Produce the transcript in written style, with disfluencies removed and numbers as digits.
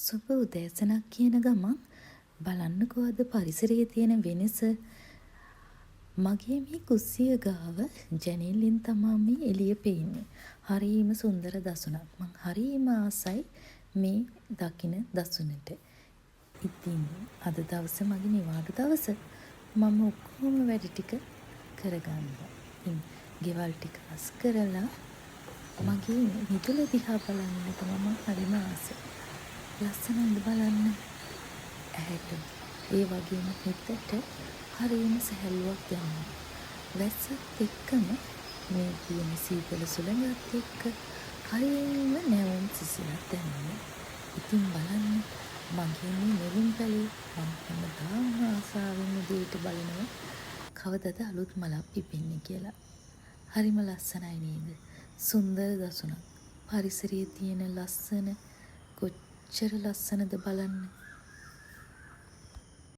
සුබ උදෑසනක් කියන ගමන් බලන්නකෝ අද පරිසරයේ තියෙන වෙනස. මගේ මේ කුස්සිය ගාව ජනෙලෙන් තමා මේ එළිය පේන්නේ. හරිම සුන්දර දසුනක්. මං හරිම ආසයි මේ දකින දසුනට. ඉතින් අද දවස මගේ නිවාඩු දවස. මම ඔක්කොම වැඩ ටික කරගන්නවා. ඉතින් ගෙවල් ටික අස් කරලා මගේ මිදුල දිහා බලන්නට මම හරිම ආසයි. ලස්සනද බලන්න ඇහැට ඒ වගේම හිතට හරිම සැහැල්ලුවක් දැනෙනවා. වැස්සත් එක්කම මේ තියෙන සීතල සුළඟත් එක්ක හරිම නැවුම් සිසිලක් දැනෙනවා. ඉතින් බලන්න මගේ මේ නෙළුම් පැලේ මම හැමදාම ආසාවෙන් උදේට බලනවා කවදද අලුත් මලක් පිපෙන්නේ කියලා. හරිම ලස්සනයි නේද? සුන්දර දසුනක්. පරිසරයේ තියෙන ලස්සන කොච්චර ලස්සනද බලන්න.